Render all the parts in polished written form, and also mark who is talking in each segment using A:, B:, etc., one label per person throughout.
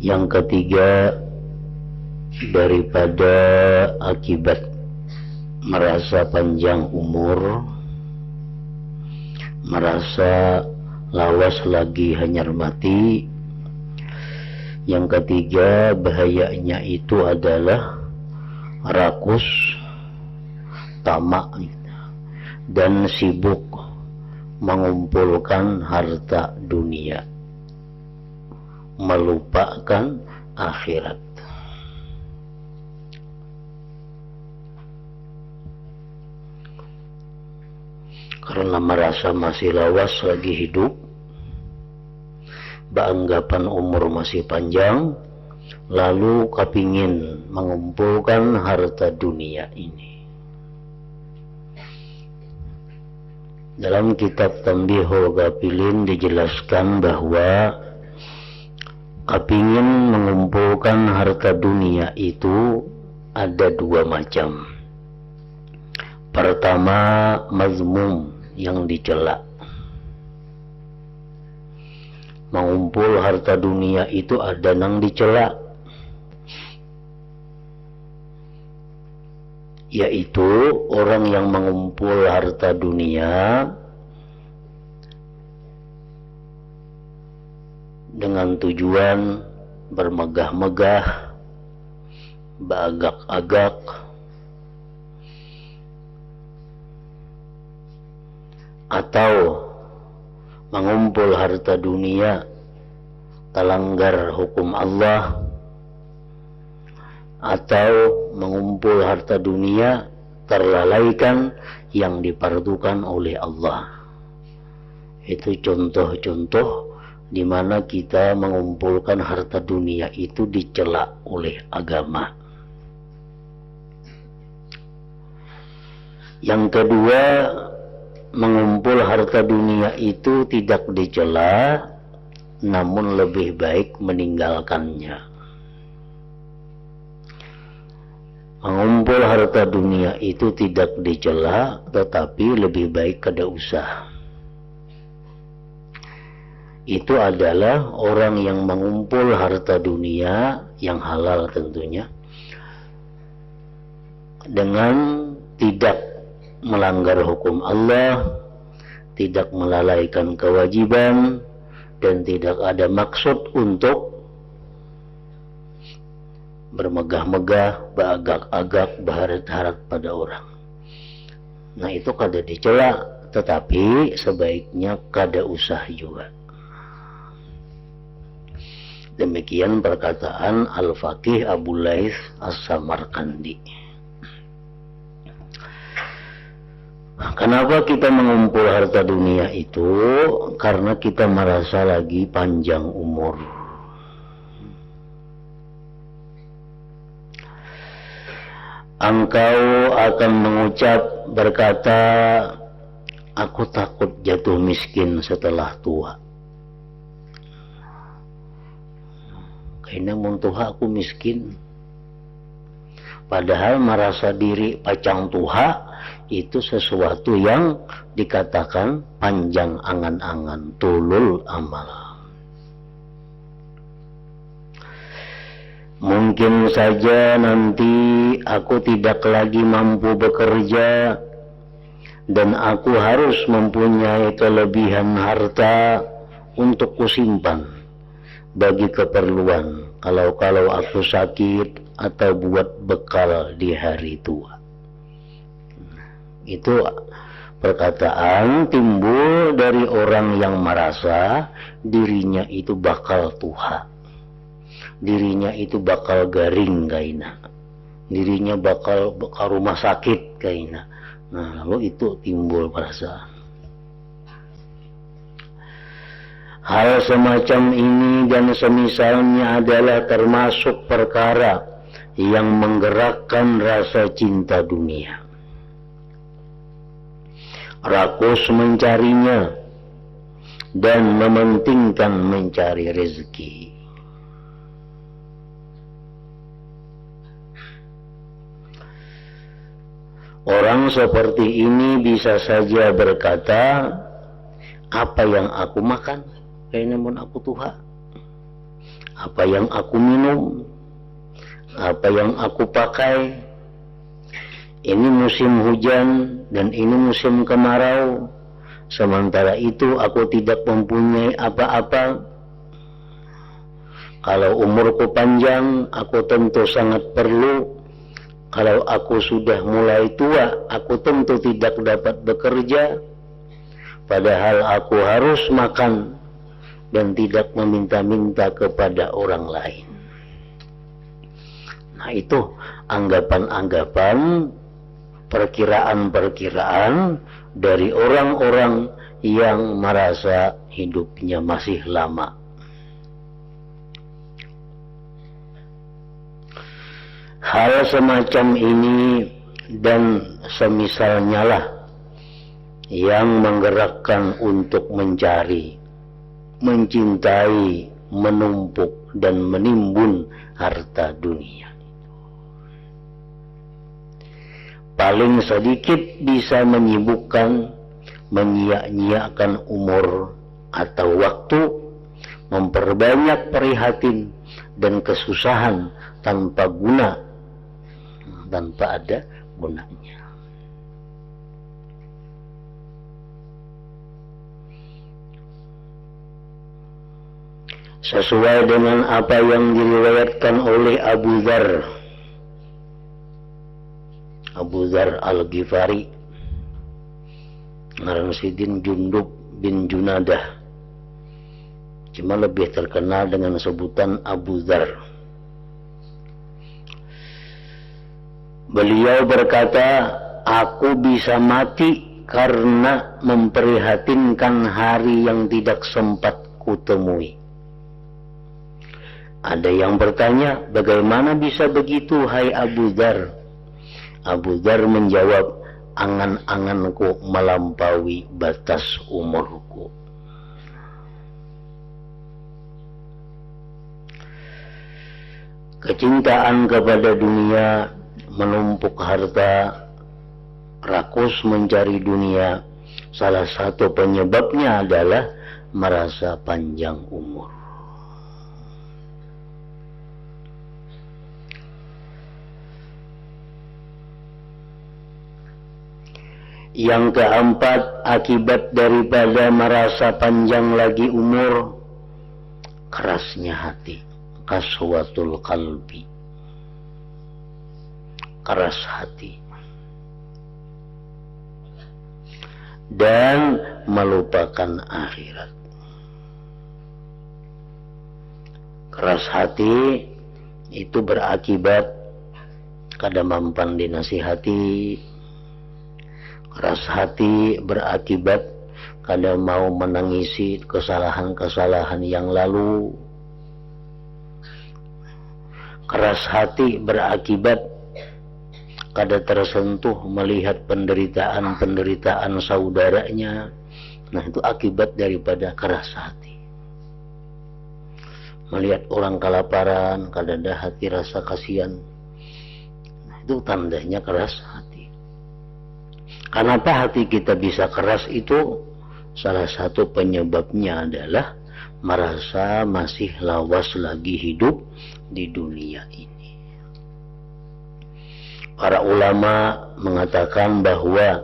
A: Yang ketiga, daripada akibat merasa panjang umur, merasa lawas lagi hanyar mati. Yang ketiga, bahayanya itu adalah rakus, tamak, dan sibuk mengumpulkan harta dunia, melupakan akhirat. Karena merasa masih lawas lagi hidup, beranggapan umur masih panjang, lalu kepingin mengumpulkan harta dunia ini. Dalam kitab Tanbihul Ghafilin dijelaskan bahwa kepingin mengumpulkan harta dunia itu ada dua macam. Pertama, mazmum, yang dicela. Mengumpul harta dunia itu ada yang dicela, yaitu orang yang mengumpul harta dunia dengan tujuan bermegah-megah, beragak-agak, atau mengumpul harta dunia terlanggar hukum Allah, atau mengumpul harta dunia terlalaikan yang dipardukan oleh Allah. Itu contoh-contoh di mana kita mengumpulkan harta dunia itu dicela oleh agama. Yang kedua, mengumpul harta dunia itu tidak dicela, namun lebih baik meninggalkannya. Mengumpul harta dunia itu tidak dicela, tetapi lebih baik kada usah. Itu adalah orang yang mengumpul harta dunia yang halal tentunya, dengan tidak melanggar hukum Allah, tidak melalaikan kewajiban, dan tidak ada maksud untuk bermegah-megah, beragak-agak, berharap-harap pada orang. Nah, itu kada dicela, tetapi sebaiknya kada usah juga. Demikian perkataan Al-Faqih Abu Laits As-Samarqandi. Kenapa kita mengumpul harta dunia itu? Karena kita merasa lagi panjang umur. Engkau akan mengucap, berkata, aku takut jatuh miskin setelah tua. Karena mun tua aku miskin. Padahal merasa diri pacang tuha itu sesuatu yang dikatakan panjang angan-angan, tulul amal. Mungkin saja nanti aku tidak lagi mampu bekerja dan aku harus mempunyai kelebihan harta untuk kusimpan bagi keperluan kalau aku sakit atau buat bekal di hari tua. Itu perkataan timbul dari orang yang merasa dirinya itu bakal tuha, dirinya itu bakal garing kaina, dirinya bakal rumah sakit kaina. Nah, lalu itu timbul perasaan. Hal semacam ini dan semisalnya adalah termasuk perkara yang menggerakkan rasa cinta dunia. Rakus mencarinya dan mementingkan mencari rezeki. Orang seperti ini bisa saja berkata, apa yang aku makan? Kayaknya mun aku tuha. apa yang aku minum, apa yang aku pakai. Ini musim hujan dan ini musim kemarau. Sementara itu aku tidak mempunyai apa-apa. Kalau umurku panjang, aku tentu sangat perlu. Kalau aku sudah mulai tua, aku tentu tidak dapat bekerja. Padahal aku harus makan dan tidak meminta-minta kepada orang lain. Nah, itu anggapan-anggapan, perkiraan-perkiraan dari orang-orang yang merasa hidupnya masih lama. Hal semacam ini dan semisalnya lah yang menggerakkan untuk mencari, mencintai, menumpuk dan menimbun harta dunia. Paling sedikit bisa menyibukkan, menyia-nyiakan umur atau waktu, memperbanyak prihatin dan kesusahan tanpa guna, tanpa ada gunanya. Sesuai dengan apa yang diriwayatkan oleh Abu Dzar Al-Ghifari, ngaran sidin Jundub bin Junadah, cuma lebih terkenal dengan sebutan Abu Dzar. Beliau berkata, aku bisa mati karena memprihatinkan hari yang tidak sempat kutemui. Ada yang bertanya, bagaimana bisa begitu hai Abu Dzar? Abu Dzar menjawab, angan-anganku melampaui batas umurku. Kecintaan kepada dunia, menumpuk harta, rakus mencari dunia, salah satu penyebabnya adalah merasa panjang umur. Yang keempat, akibat daripada merasa panjang lagi umur, kerasnya hati, kaswatul qalbi, keras hati, dan melupakan akhirat. Keras hati itu berakibat kada mampan dinasihati. Keras hati berakibat kada mau menangisi kesalahan-kesalahan yang lalu. Keras hati berakibat kada tersentuh melihat penderitaan-penderitaan saudaranya. Nah, itu akibat daripada keras hati. Melihat orang kelaparan, kada ada hati rasa kasihan. Nah, itu tandanya keras hati. Kenapa hati kita bisa keras itu? Salah satu penyebabnya adalah merasa masih lawas lagi hidup di dunia ini. Para ulama mengatakan bahwa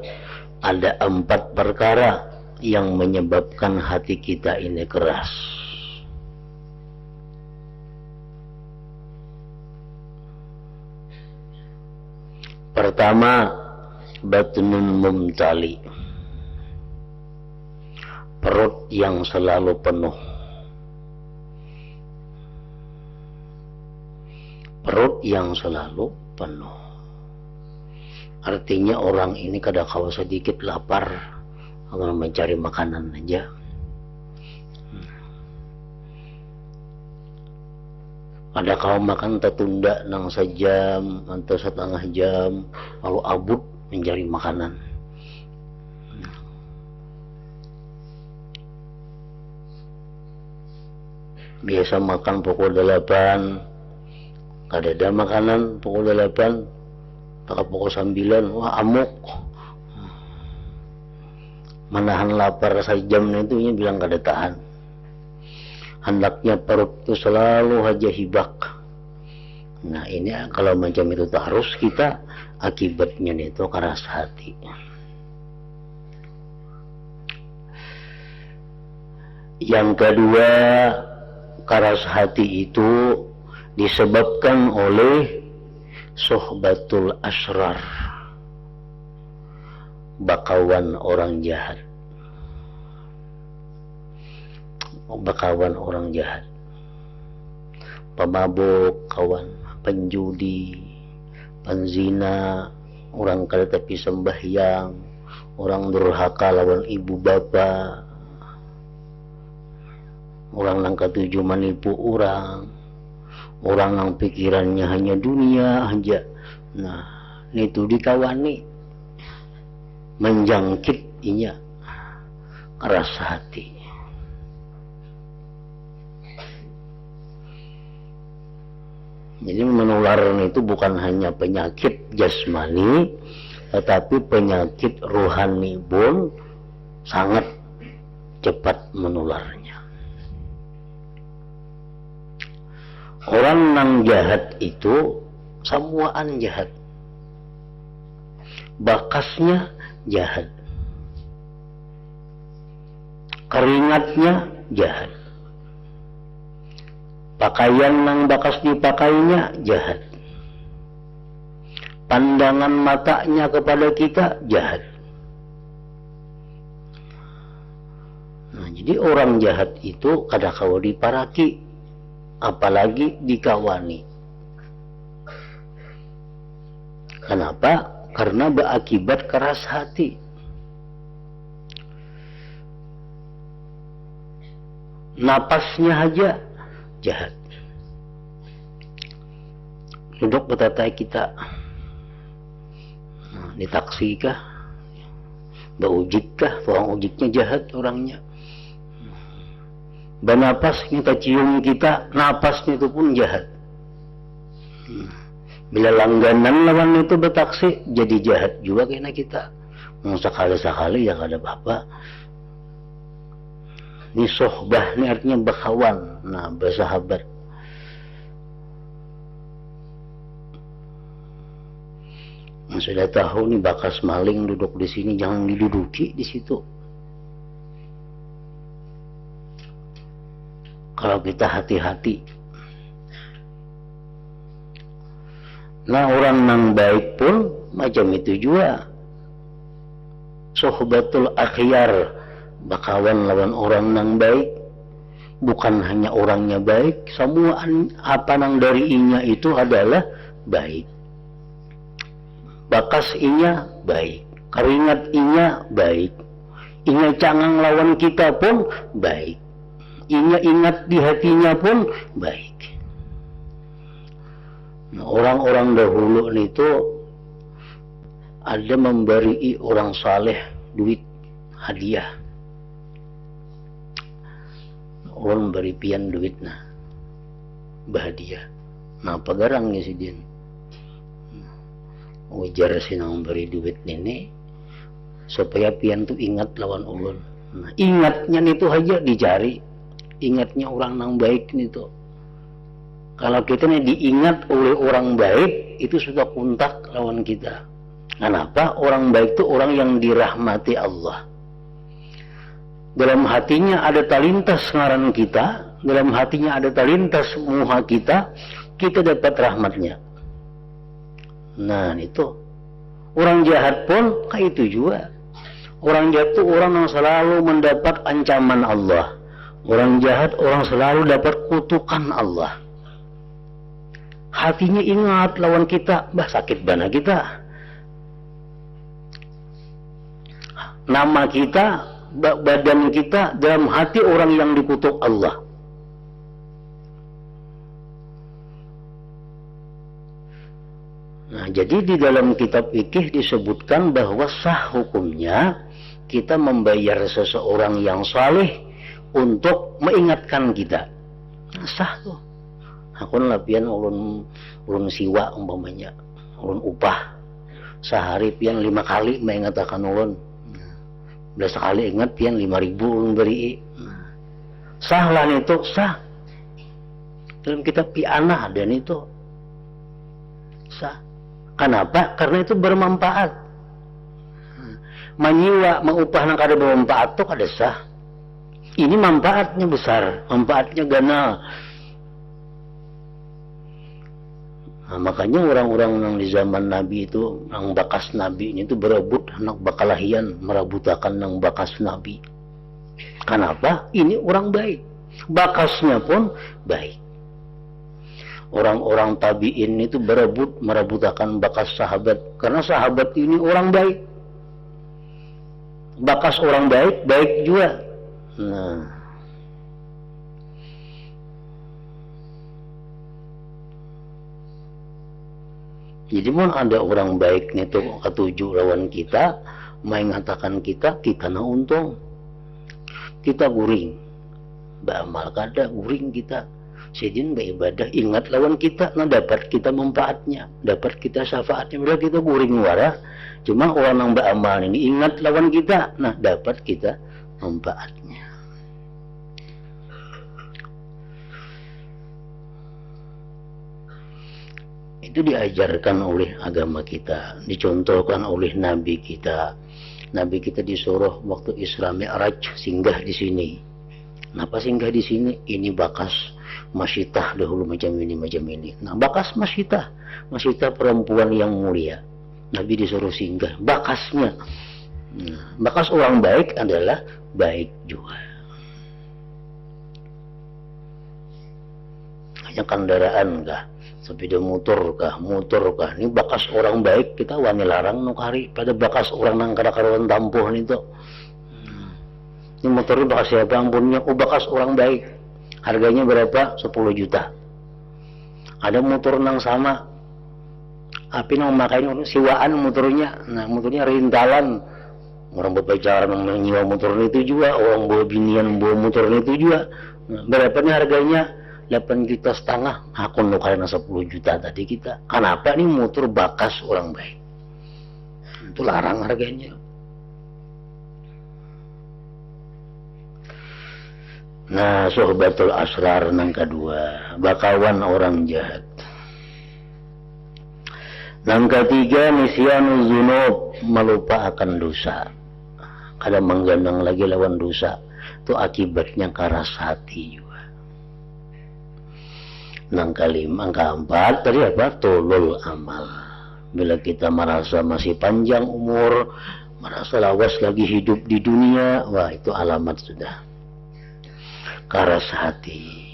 A: ada 4 perkara yang menyebabkan hati kita ini keras. Pertama, batnun mumtali, perut yang selalu penuh. Perut yang selalu penuh. Artinya orang ini kada kawa sedikit lapar, akan mencari makanan aja. Ada kaum makan tertunda nang sejam atau setengah jam, lalu abut mencari makanan. Biasa makan pukul 8, kada ada makanan pukul 8, tak pukul 9, wah amuk. Menahan lapar sejam itu bilang kada tahan. hendaknya perut itu selalu aja hibak. Nah ini kalau macam itu terus kita akibatnya itu keras hati. Yang kedua, keras hati itu disebabkan oleh sohbatul asrar, bakawan orang jahat. Bakawan orang jahat, pemabuk kawan, penjudi, penzina, orang kada tapi sembahyang, orang durhaka lawan ibu bapa, orang nang ketujuh menipu orang yang pikirannya hanya dunia aja. Nah itu dikawani menjangkit inya keras hati. Jadi menular itu bukan hanya penyakit jasmani, tetapi penyakit rohani pun sangat cepat menularnya. Orang yang jahat itu semuaan jahat, bakasnya jahat, keringatnya jahat, pakaian yang bakas dipakainya jahat, pandangan matanya kepada kita jahat. Nah, jadi orang jahat itu kadang-kala diparaki, apalagi dikawani. Kenapa? Karena berakibat keras hati. Napasnya aja jahat. Duduk bertatai kita, di taksi kah, beujik kah, tukang ujiknya jahat orangnya. Bernapasnya cium kita, napasnya itu pun jahat. Bila langganan lawan itu bertaksi, jadi jahat juga kena kita. Mau sekali-sekali ya kada apa-apa. Ini sohbah, ini artinya berkawan, nah bersahabat. Nah, sudah tahu nih bakas maling duduk di sini, jangan diduduki di situ. Kalau kita hati-hati. Nah orang yang baik pun macam itu juga. Sohbatul akhyar, bakawan lawan orang yang baik. Bukan hanya orangnya baik, semua apa nang dari inya itu adalah baik. Bakas inya baik, keringat inya baik, inya cangang lawan kita pun baik, inya ingat di hatinya pun baik. Nah, orang-orang dahulu itu ada memberi orang saleh duit hadiah. Orang beri pian duit nah bahagia. Nah pagarangnya si dia ujar sinang beri duit ini supaya pian tuh ingat lawan ulun. Nah, ingatnya itu aja dicari, ingatnya orang yang baik itu. Kalau kita nih diingat oleh orang baik, itu sudah kontak lawan kita. Kenapa? Orang baik itu orang yang dirahmati Allah. Dalam hatinya ada talintas ngaran kita, dalam hatinya ada talintas muha kita dapat rahmatnya. Nah itu orang jahat pun kayak itu juga. Orang jahat itu orang yang selalu mendapat ancaman Allah. Orang jahat orang selalu dapat kutukan Allah. Hatinya ingat lawan kita, bah sakit bana kita. Nama kita, badan kita dalam hati orang yang dikutuk Allah. Nah, jadi di dalam kitab fikih disebutkan bahwa sah hukumnya kita membayar seseorang yang saleh untuk mengingatkan kita. Nah, sah tuh. Aku lapian ulun siwa umpamanya, ulun upah sehari pian 5 kali mengatakan ulun. Bila sekali ingat pian 5.000 ulun beri. Sahlan itu sah. Dalam kitab Pi'anah dan itu sah. Kenapa? Karena itu bermanfaat. Manyiwa mengupah nang kada bermanfaat tuh kada sah. Ini manfaatnya besar, manfaatnya ganal. Nah, makanya orang-orang yang di zaman Nabi itu, yang bakas Nabi ini itu berebut anak bakalahian, merabutakan yang bakas Nabi. Kenapa? Ini orang baik, bakasnya pun baik. Orang-orang tabi'in itu berebut merabutakan bakas sahabat, karena sahabat ini orang baik. Bakas orang baik, baik juga. Nah, jadi pun ada orang baik nih tuh ketujuh lawan kita, mengatakan kita na untung. Kita guring, beramal kada guring kita. Sedin beribadah ingat lawan kita, nah dapat kita manfaatnya, dapat kita syafaatnya. Bila kita guring wara, cuma orang yang beramal ini ingat lawan kita, nah dapat kita manfaatnya. Itu diajarkan oleh agama kita, dicontohkan oleh Nabi kita. Nabi kita disuruh waktu Isra Mi'raj singgah di sini. Kenapa singgah di sini? Ini bakas Masyitah dahulu macam ini. Nah, bakas Masyitah perempuan yang mulia. Nabi disuruh singgah, bakasnya. Nah, bakas orang baik adalah baik juga. Hanya kendaraan kah? Sepeda motor kah? Ini bakas orang baik, kita wani larang nukari pada bakas orang nang kada-kadawan tampuhan itu. Ini motor ini bakas siapa ampunnya? Oh, bakas orang baik. Harganya berapa? 10 juta. Ada motor nang sama. Api nang memakai siwaan motornya. Nah, motornya rintalan. Orang berpacaran menyewa motor itu juga, orang bawa binian bawa motor itu juga. Nah, berapa nih harganya? 8,5 juta. Aku nukarin 10 juta tadi kita. Kenapa nih motor bakas orang baik? Itu larang harganya. Nah, sohbatul asrar nang kedua, bakawan orang jahat. Nang ketiga, nisyanul dzunub, melupa akan dosa. Kada menggandang lagi lawan dosa. Itu akibatnya keras hati juga. Nang kelima, keempat, tadi apa? Tulul amal. Bila kita merasa masih panjang umur, merasa lawas lagi hidup di dunia, wah itu alamat sudah keras hati.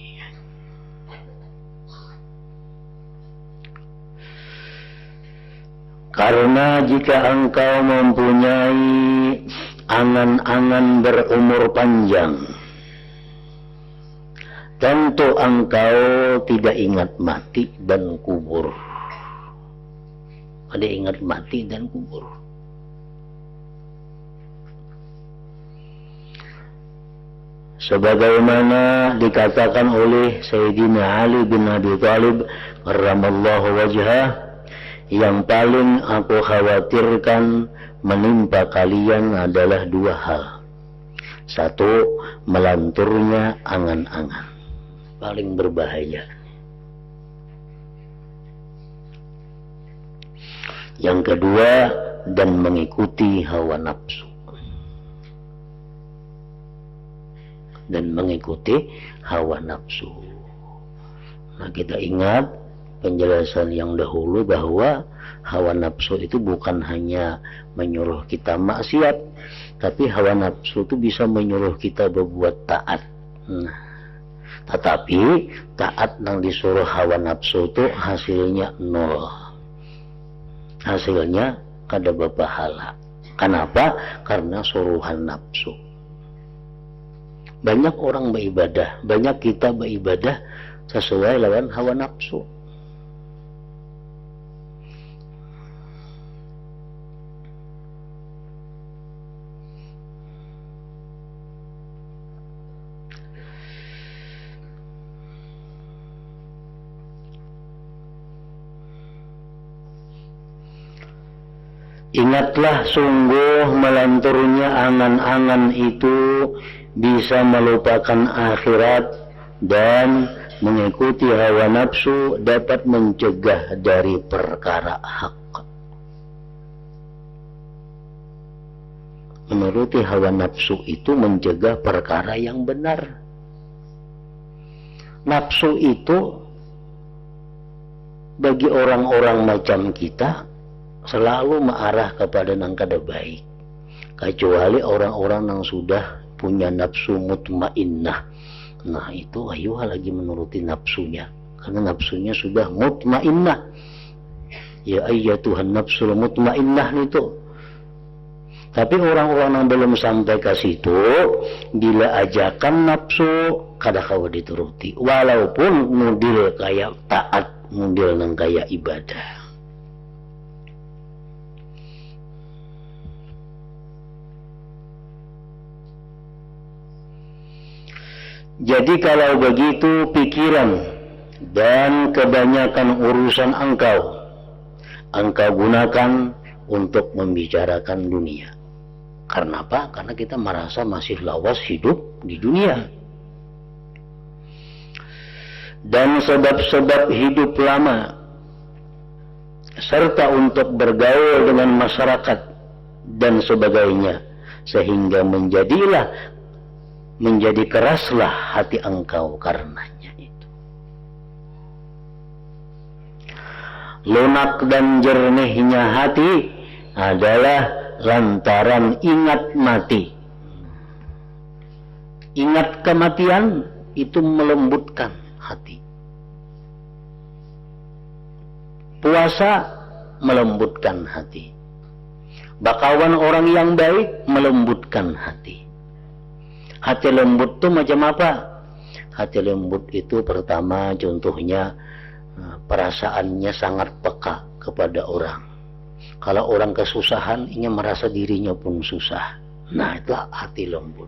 A: Karena jika engkau mempunyai angan-angan berumur panjang, tentu engkau tidak ingat mati dan kubur. Ada ingat mati dan kubur. Sebagaimana dikatakan oleh Sayyidina Ali bin Abi Thalib karramallahu wajhah, yang paling aku khawatirkan menimpa kalian adalah dua hal. Satu, melanturnya angan-angan, paling berbahaya. Yang kedua, dan mengikuti hawa nafsu. Dan mengikuti hawa nafsu. Nah, kita ingat penjelasan yang dahulu bahwa hawa nafsu itu bukan hanya menyuruh kita maksiat, tapi hawa nafsu itu bisa menyuruh kita berbuat taat. Nah, tetapi taat yang disuruh hawa nafsu itu hasilnya nol. Hasilnya kada berpahala. Kenapa? Karena suruhan nafsu. Banyak orang beribadah, banyak kita beribadah sesuai lawan hawa nafsu. Ingatlah sungguh melanturnya angan-angan itu bisa melupakan akhirat dan mengikuti hawa nafsu dapat mencegah dari perkara hak. Menuruti hawa nafsu itu mencegah perkara yang benar. Nafsu itu bagi orang-orang macam kita selalu mengarah kepada yang kada baik, kecuali orang-orang yang sudah punya nafsu mutmainnah. Nah itu ayo lagi menuruti nafsunya, karena nafsunya sudah mutmainnah. Ya ayyatuhan nafsul mutmainnah itu. Tapi orang-orang yang belum sampai ke situ, bila ajakan nafsu kada kawa dituruti, walaupun model kayak taat, model nang kayak ibadah. Jadi kalau begitu pikiran dan kebanyakan urusan engkau gunakan untuk membicarakan dunia. Karena apa? Karena kita merasa masih lawas hidup di dunia. Dan sebab-sebab hidup lama serta untuk bergaul dengan masyarakat dan sebagainya, sehingga menjadi keraslah hati engkau karenanya itu. Lunak dan jernihnya hati adalah lantaran ingat mati. Ingat kematian itu melembutkan hati. Puasa melembutkan hati. Bakawan orang yang baik melembutkan hati. Hati lembut itu macam apa? Hati lembut itu pertama contohnya perasaannya sangat peka kepada orang. Kalau orang kesusahan, ia merasa dirinya pun susah. Nah itulah hati lembut.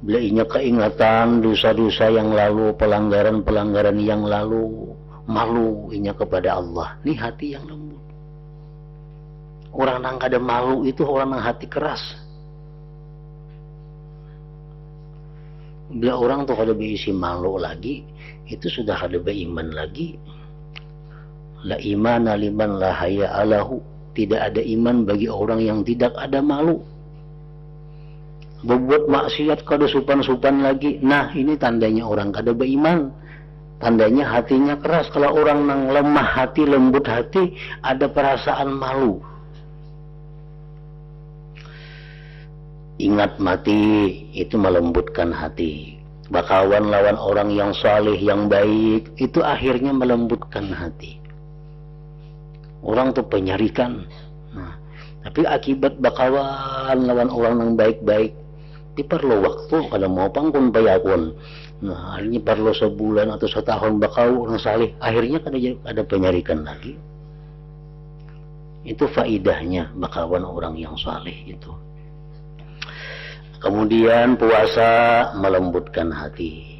A: Bila ia keingatan dosa-dosa yang lalu, pelanggaran-pelanggaran yang lalu, malu ia kepada Allah. Ini hati yang lembut. Orang yang kada malu itu orang yang hati keras. Bila orang tuh kada berisi malu lagi, itu sudah kada beriman lagi. La imana liman la haya alahu. Tidak ada iman bagi orang yang tidak ada malu. Berbuat maksiat kada supan-supan lagi. Nah ini tandanya orang kada beriman. Tandanya hatinya keras. Kalau orang yang lemah hati, lembut hati, ada perasaan malu. Ingat mati itu melembutkan hati. Bakawan lawan orang yang saleh, yang baik, itu akhirnya melembutkan hati. Orang tuh penyarikan. Nah, tapi akibat bakawan lawan orang yang baik-baik, di perlu waktu kalau mau pangkun payakun. Nah, ini perlu sebulan atau setahun bakau orang saleh, akhirnya ada penyarikan lagi. Itu faidahnya bakawan orang yang saleh itu. Kemudian puasa melembutkan hati.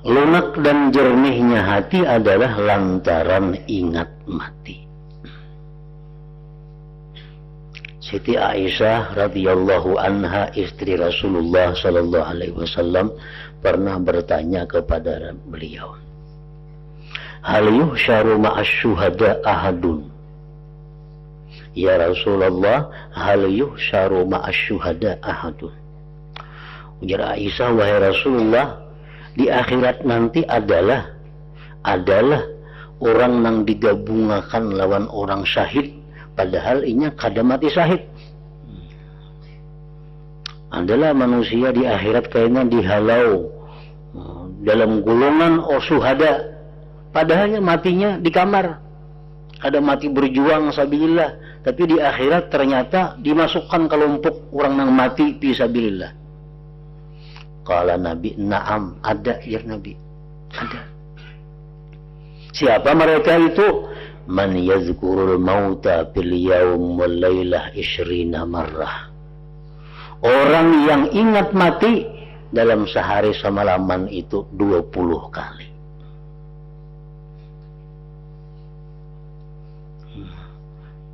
A: Lunak dan jernihnya hati adalah lantaran ingat mati. Siti Aisyah radhiyallahu anha, istri Rasulullah sallallahu alaihi wasallam, pernah bertanya kepada beliau, "Hal yuhsyaru ma'asy syuhada ahadun?" Ya Rasulullah, hal yuhsyaru ma'asy syuhada ahadun? Ujar Aisyah, wahai Rasulullah, di akhirat nanti adalah orang yang digabungkan lawan orang syahid, padahal inya kada mati syahid. Adalah manusia di akhirat kayaknya dihalau dalam golongan syuhada, padahalnya matinya di kamar. Ada mati berjuang sabilillah, tapi di akhirat ternyata dimasukkan kelompok orang yang mati fisabilillah. Kala Nabi, na'am, ada ya Nabi, ada. Siapa mereka itu? Man yazkurul mauta bil yaum wal lailah 20 marrah. Orang yang ingat mati dalam sehari semalaman itu 20 kali.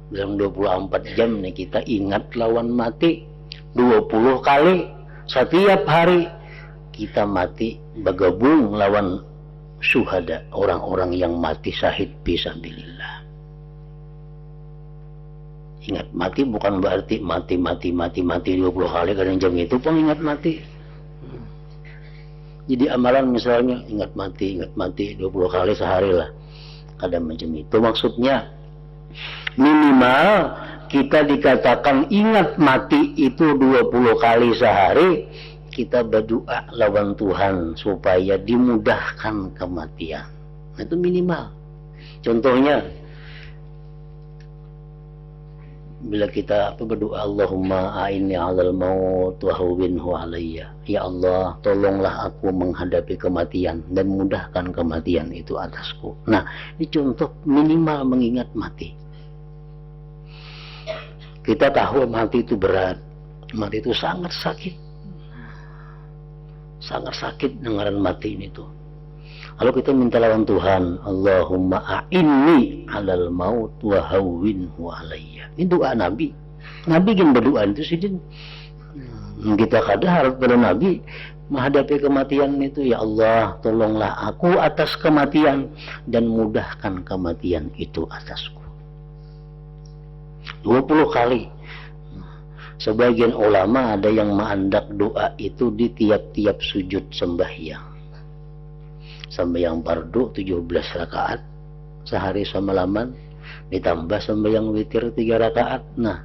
A: dalam 24 jam nih kita ingat lawan mati 20 kali setiap hari kita mati bergabung lawan syuhada, orang-orang yang mati syahid fisabilillah. Ingat mati bukan berarti mati 20 kali kadang jam itu pengingat mati. Jadi amalan misalnya ingat mati 20 kali sehari lah, kadang macam itu. Maksudnya minimal kita dikatakan ingat mati itu 20 kali sehari, kita berdoa lawan Tuhan supaya dimudahkan kematian. Nah, itu minimal. Contohnya bila kita berdoa Allahumma a'inni 'alal maut wa hawwinhu 'alayya. Ya Allah, tolonglah aku menghadapi kematian dan mudahkan kematian itu atasku. Nah, ini contoh minimal mengingat mati. Kita tahu mati itu berat, mati itu sangat sakit, sangat sakit dengaran mati ini tuh. Lalu kita minta lawan Tuhan, Allahumma a'inni 'alal maut wa hawwinhu 'alayya. Ini doa Nabi. Nabi kan berdoa itu sih. Kita kadang harus pada Nabi menghadapi kematian itu, ya Allah, tolonglah aku atas kematian dan mudahkan kematian itu atasku. 20 kali. Sebagian ulama ada yang mengandak doa itu di tiap-tiap sujud sembahyang. Sembahyang fardu 17 rakaat sehari semalaman, ditambah sembahyang witir 3 rakaat. Nah,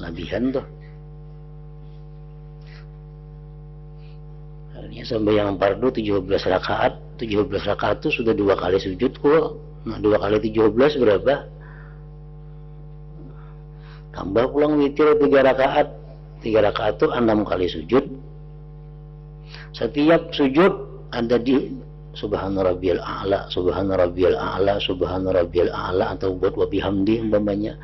A: lebihan tuh. Artinya sembahyang fardu 17 rakaat, 17 rakaat itu sudah 2 kali sujud kok. Nah, 2 kali 17 berapa? Tambah pulang witir 3 rakaat. 3 rakaat itu 6 kali sujud. Setiap sujud ada di subhana rabbiyal a'la, subhana rabbiyal a'la, subhana rabbiyal a'la, atau buat wa bihamdi umpamanya.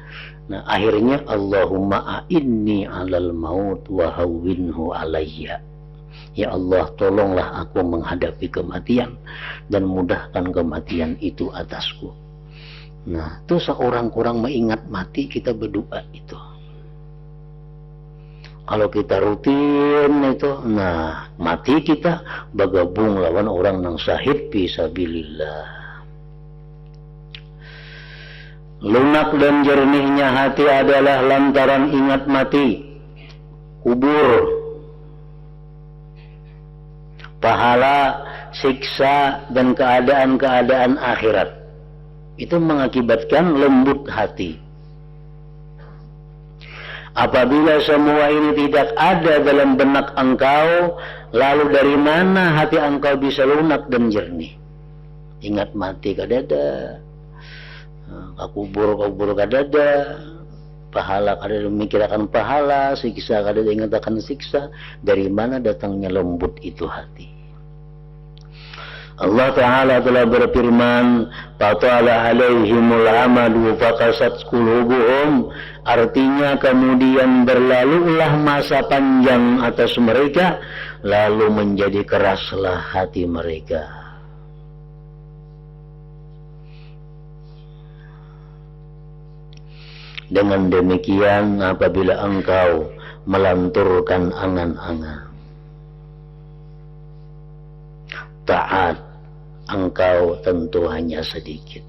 A: Nah, akhirnya Allahumma a'inni 'alal maut wa hawwinhu 'alayya. Ya Allah, tolonglah aku menghadapi kematian dan mudahkan kematian itu atasku. Nah, itu seorang kurang mengingat mati kita berdoa itu. Kalau kita rutin itu, nah mati kita bergabung lawan orang yang syahid fisabilillah. Lunak dan jernihnya hati adalah lantaran ingat mati, kubur, pahala, siksa, dan keadaan-keadaan akhirat. Itu mengakibatkan lembut hati. Apabila semua ini tidak ada dalam benak engkau, lalu dari mana hati engkau bisa lunak dan jernih? Ingat mati kadada, kubur kadada, pahala kadada memikirkan pahala, siksa kadada ingat akan siksa. Dari mana datangnya lembut itu hati? Allah Ta'ala telah berfirman, fatala alaihimul amadu faqasat qulubuhum. Artinya kemudian berlalulah masa panjang atas mereka, lalu menjadi keraslah hati mereka. Dengan demikian, apabila engkau melanturkan angan-angan taat, engkau tentu hanya sedikit.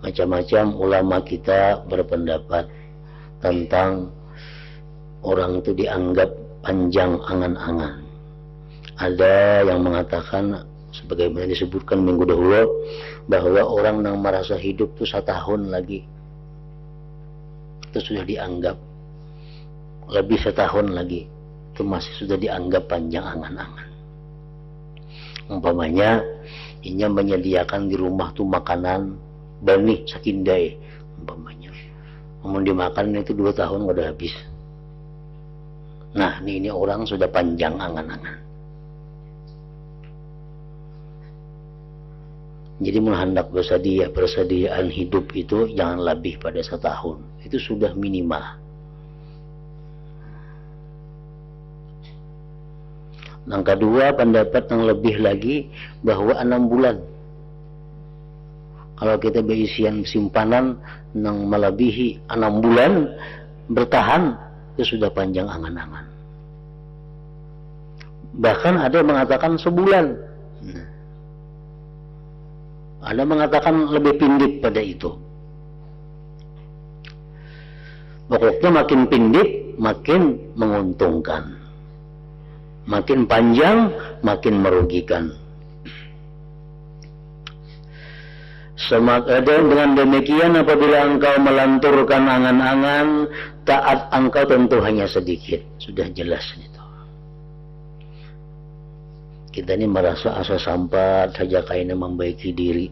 A: Macam-macam ulama kita berpendapat tentang orang itu dianggap panjang angan-angan. Ada yang mengatakan, sebagaimana disebutkan minggu dahulu, bahwa orang yang merasa hidup itu 1 tahun lagi itu sudah dianggap, lebih 1 tahun lagi itu masih sudah dianggap panjang angan-angan. Umpamanya inya menyediakan di rumah tuh makanan bani sakindai umpamanya, namun dimakan itu 2 tahun udah habis. Nah, ini orang sudah panjang angan-angan. Jadi menghendak persediaan hidup itu jangan lebih pada 1 tahun. Itu sudah minimal. Yang kedua, pendapat yang lebih lagi bahwa 6 bulan. Kalau kita berisian simpanan yang melebihi 6 bulan bertahan, itu sudah panjang angan-angan. Bahkan ada yang mengatakan sebulan. Ada mengatakan lebih pendek pada itu. Pokoknya makin pendek makin menguntungkan, makin panjang makin merugikan. Dengan demikian, apabila engkau melanturkan angan-angan, taat engkau tentu hanya sedikit. Sudah jelas itu. Kita ini merasa asa sampat saja kaina membaiki diri,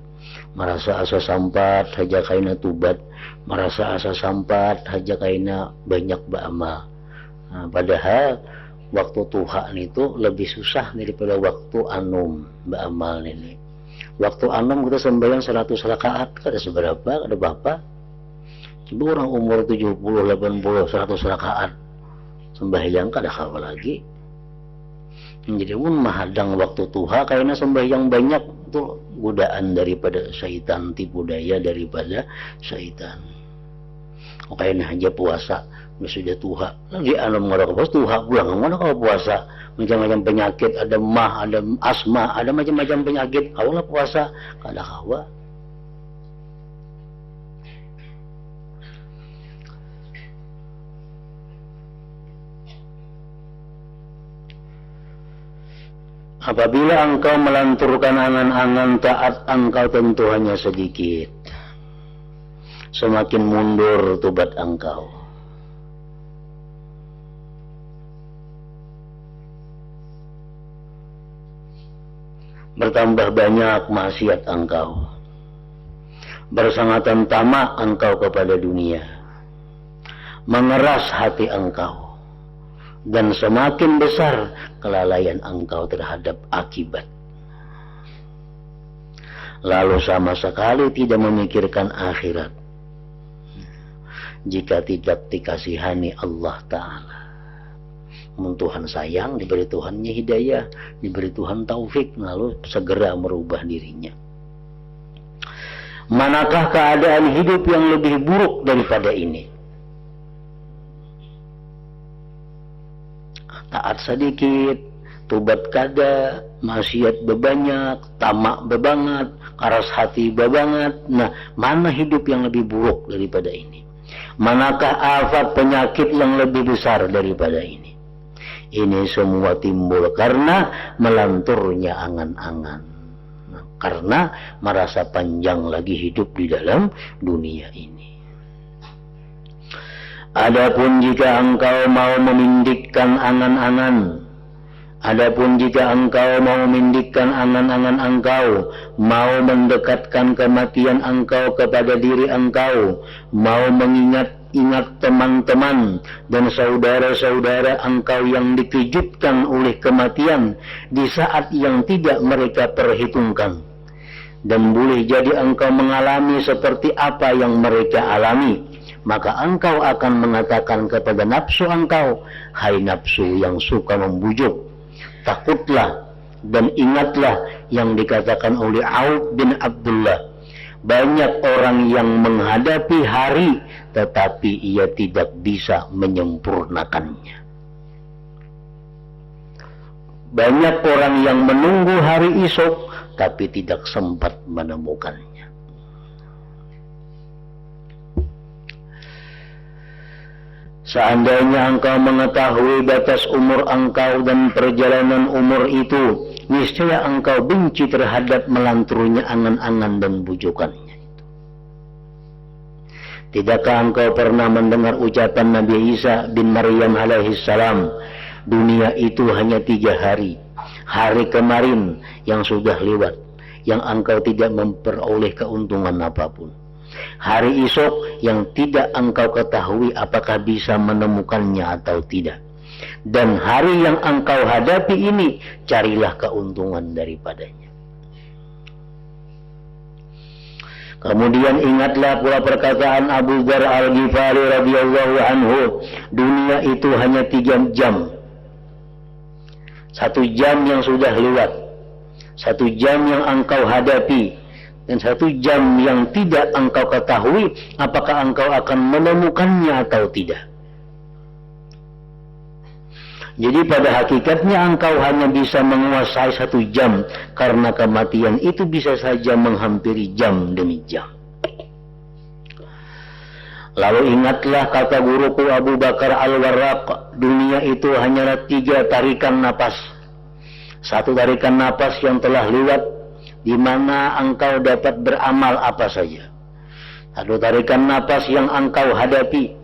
A: merasa asa sampat saja kaina tubat, merasa asa sampat saja kaina banyak beramal. Padahal waktu Tuhan itu lebih susah daripada waktu anum beramal ini. Waktu anum kita sembahyang 100 rakaat, kada seberapa, kada berapa. Coba orang umur 70, 80, 100 rakaat sembahyang kada kawa lagi. Jadi pun mahadang waktu Tuhan karena sembahyang banyak itu godaan daripada syaitan, tipu daya daripada syaitan. Kayaknya aja puasa sudah Tuhan lagi anum ngorok puasa Tuhan pulang mana kalau puasa macam-macam penyakit, ada mah, ada asma, ada macam-macam penyakit. Awalnya puasa kada kawa. Apabila engkau melanturkan angan-angan, taat engkau tentu hanya sedikit. Semakin mundur tobat engkau. Bertambah banyak maksiat engkau. Bersangatan tamak engkau kepada dunia. Mengeras hati engkau. Dan semakin besar kelalaian engkau terhadap akibat. Lalu sama sekali tidak memikirkan akhirat. Jika tidak dikasihani Allah Ta'ala. Tuhan sayang, diberi Tuhannya hidayah, diberi Tuhan taufik, lalu segera merubah dirinya. Manakah keadaan hidup yang lebih buruk daripada ini? Taat sedikit, tobat kada, maksiat bebanyak, tamak bebanget, keras hati bebanget. Nah, mana hidup yang lebih buruk daripada ini? Manakah afat penyakit yang lebih besar daripada ini? Ini semua timbul karena melanturnya angan-angan. Karena merasa panjang lagi hidup di dalam dunia ini. Adapun jika engkau mau memindikkan angan-angan, adapun jika engkau mau memindikkan angan-angan engkau, mau mendekatkan kematian engkau kepada diri engkau, mau mengingat teman-teman dan saudara-saudara engkau yang dikejutkan oleh kematian di saat yang tidak mereka perhitungkan, dan boleh jadi engkau mengalami seperti apa yang mereka alami, maka engkau akan mengatakan kepada nafsu engkau, hai nafsu yang suka membujuk, takutlah dan ingatlah yang dikatakan oleh Auf bin Abdullah, banyak orang yang menghadapi hari tetapi ia tidak bisa menyempurnakannya. Banyak orang yang menunggu hari esok tapi tidak sempat menemukannya. Seandainya engkau mengetahui batas umur engkau dan perjalanan umur itu, niscaya engkau benci terhadap melanturnya angan-angan dan bujukannya. Tidakkah engkau pernah mendengar ucapan Nabi Isa bin Maryam alaihissalam, dunia itu hanya 3 hari. Hari kemarin yang sudah lewat, yang engkau tidak memperoleh keuntungan apapun. Hari esok yang tidak engkau ketahui apakah bisa menemukannya atau tidak. Dan hari yang engkau hadapi ini, carilah keuntungan daripadanya. Kemudian ingatlah pula perkataan Abu Dzar Al-Ghifari radhiyallahu anhu, dunia itu hanya 3 jam. 1 jam yang sudah lewat, 1 jam yang engkau hadapi, dan 1 jam yang tidak engkau ketahui apakah engkau akan menemukannya atau tidak. Jadi pada hakikatnya engkau hanya bisa menguasai 1 jam, karena kematian itu bisa saja menghampiri jam demi jam. Lalu ingatlah kata guruku Abu Bakar Al-Warraq, dunia itu hanyalah 3 tarikan napas. 1 tarikan napas yang telah lewat, di mana engkau dapat beramal apa saja. 1 tarikan napas yang engkau hadapi,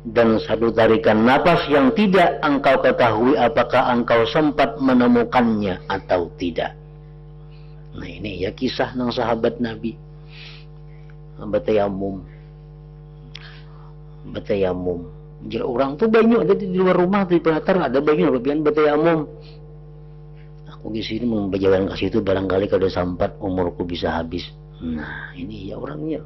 A: dan 1 tarikan napas yang tidak engkau ketahui apakah engkau sempat menemukannya atau tidak. Nah ini ya kisah ng sahabat Nabi. Batayamum. Jadi orang tuh banyak ada di luar rumah, di pelataran ada banyak bagian batayamum. Aku di sini mau berjalan ke situ, barangkali kalau sampat umurku bisa habis. Nah ini ya orangnya.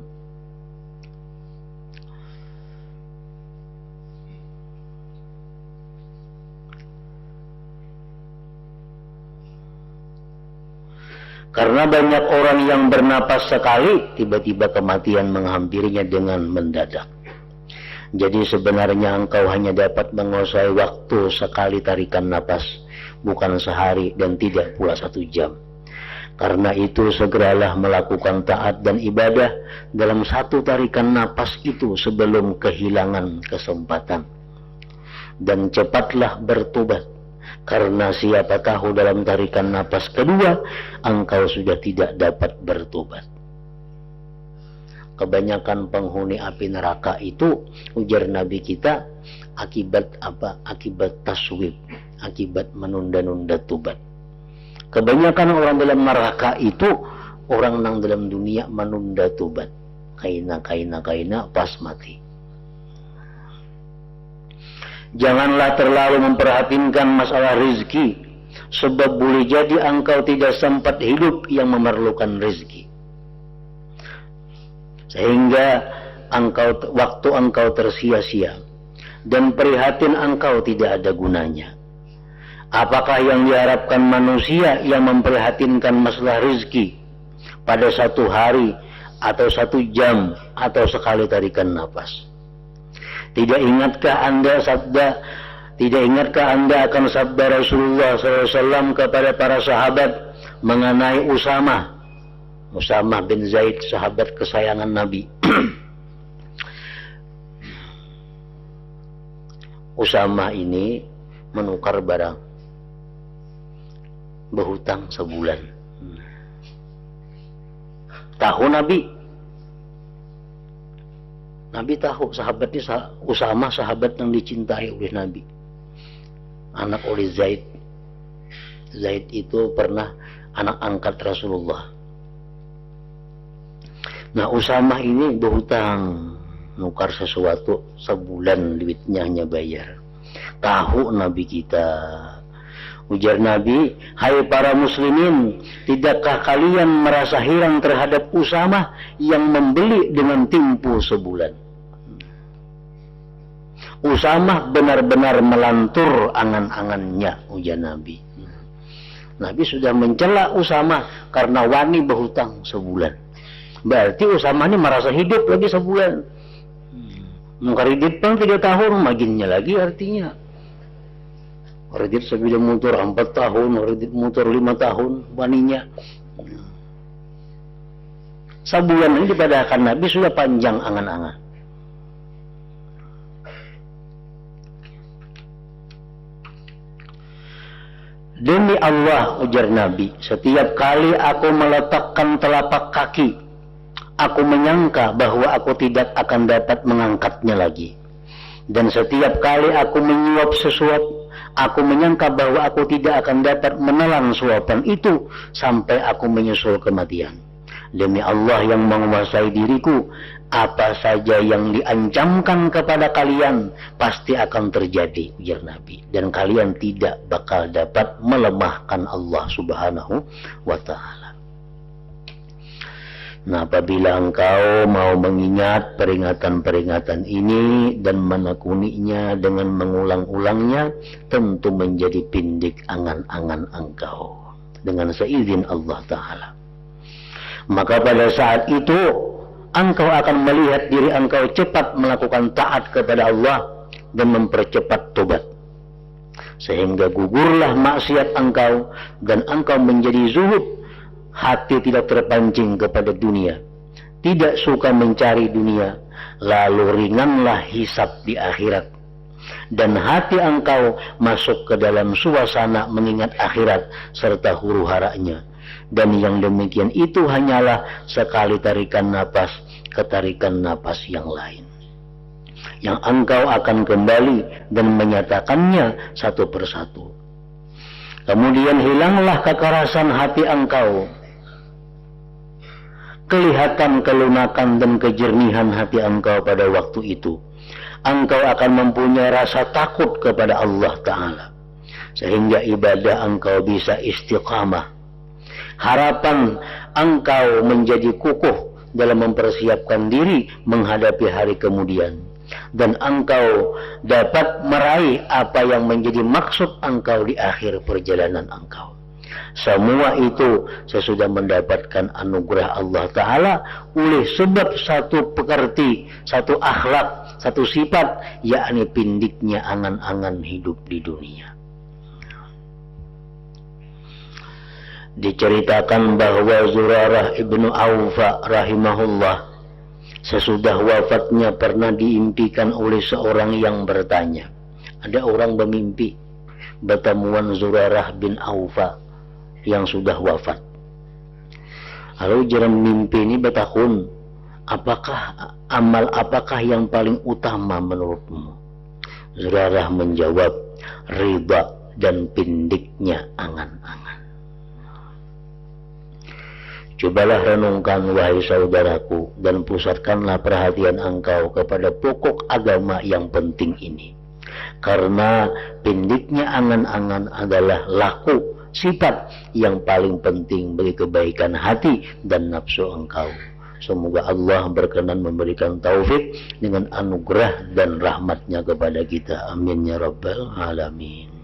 A: Karena banyak orang yang bernapas sekali, tiba-tiba kematian menghampirinya dengan mendadak. Jadi sebenarnya engkau hanya dapat menguasai waktu sekali tarikan napas, bukan sehari dan tidak pula 1 jam. Karena itu segeralah melakukan taat dan ibadah dalam 1 tarikan napas itu sebelum kehilangan kesempatan. Dan cepatlah bertobat, karena siapa tahu dalam tarikan napas kedua engkau sudah tidak dapat bertobat. Kebanyakan penghuni api neraka itu, ujar Nabi kita, akibat apa? Akibat taswib, akibat menunda-nunda tobat. Kebanyakan orang dalam neraka itu orang nang dalam dunia menunda tobat. Kaina pas mati. Janganlah terlalu memperhatikan masalah rezeki, sebab boleh jadi engkau tidak sempat hidup yang memerlukan rezeki, sehingga waktu engkau tersia-sia dan prihatin engkau tidak ada gunanya. Apakah yang diharapkan manusia yang memprihatinkan masalah rezeki pada 1 hari atau 1 jam atau sekali tarikan napas? Tidak ingatkah Anda akan sabda Rasulullah SAW kepada para sahabat mengenai Usamah bin Zaid, sahabat kesayangan Nabi. Usamah ini menukar barang, berhutang sebulan. Tahu Nabi tahu sahabat ini, Usamah sahabat yang dicintai oleh Nabi, anak oleh Zaid. Zaid itu pernah anak angkat Rasulullah. Nah Usamah ini berhutang, nukar sesuatu sebulan duitnya hanya bayar. Tahu Nabi kita, ujar Nabi, hai para muslimin, tidakkah kalian merasa heran terhadap Usamah yang membeli dengan tempo sebulan? Usamah benar-benar melantur angan-angannya, ujar Nabi. Nabi sudah mencela Usamah karena wani berhutang sebulan. Berarti Usamah ini merasa hidup lagi sebulan. Mungkar hidup pun 3 tahun, maginnya lagi artinya. Kredit sepeda motor 4 tahun, kredit motor 5 tahun, waninya. Sebulan ini dipadahkan Nabi sudah panjang angan-angan. Demi Allah, ujar Nabi, setiap kali aku meletakkan telapak kaki, aku menyangka bahwa aku tidak akan dapat mengangkatnya lagi. Dan setiap kali aku menyuap sesuatu, aku menyangka bahwa aku tidak akan dapat menelan suapan itu sampai aku menyusul kematian. Demi Allah yang menguasai diriku, apa saja yang diancamkan kepada kalian pasti akan terjadi, ujar Nabi, dan kalian tidak bakal dapat melemahkan Allah Subhanahu wa ta'ala. Nah, apabila engkau mau mengingat peringatan-peringatan ini dan menekuninya dengan mengulang-ulangnya, tentu menjadi pindik angan-angan engkau dengan seizin Allah Ta'ala. Maka pada saat itu engkau akan melihat diri engkau cepat melakukan taat kepada Allah dan mempercepat tobat, sehingga gugurlah maksiat engkau dan engkau menjadi zuhud. Hati tidak terpancing kepada dunia, tidak suka mencari dunia, lalu ringanlah hisab di akhirat, dan hati engkau masuk ke dalam suasana mengingat akhirat serta huru-haranya. Dan yang demikian itu hanyalah sekali tarikan napas, ketarikan napas yang lain, yang engkau akan kembali dan menyatakannya satu persatu. Kemudian hilanglah kekerasan hati engkau, kelihatan kelunakan dan kejernihan hati engkau pada waktu itu. Engkau akan mempunyai rasa takut kepada Allah Ta'ala, sehingga ibadah engkau bisa istiqamah. Harapan engkau menjadi kukuh dalam mempersiapkan diri menghadapi hari kemudian, dan engkau dapat meraih apa yang menjadi maksud engkau di akhir perjalanan engkau. Semua itu sesudah mendapatkan anugerah Allah Ta'ala oleh sebab satu pekerti, satu akhlak, satu sifat, yakni pindiknya angan-angan hidup di dunia. Diceritakan bahwa Zurarah ibnu Awfa rahimahullah sesudah wafatnya pernah diimpikan oleh seorang yang bertanya. Ada orang bermimpi bertemuan Zurarah bin Awfa yang sudah wafat. Lalu jalan mimpi ini bertakun, amal apakah yang paling utama menurutmu? Zurarah menjawab, riba dan pindiknya angan-angan. Cobalah renungkan wahai saudaraku, dan pusatkanlah perhatian engkau kepada pokok agama yang penting ini. Karena pindiknya angan-angan adalah laku, sifat yang paling penting bagi kebaikan hati dan nafsu engkau. Semoga Allah berkenan memberikan taufik dengan anugerah dan rahmatnya kepada kita. Amin ya rabbal alamin.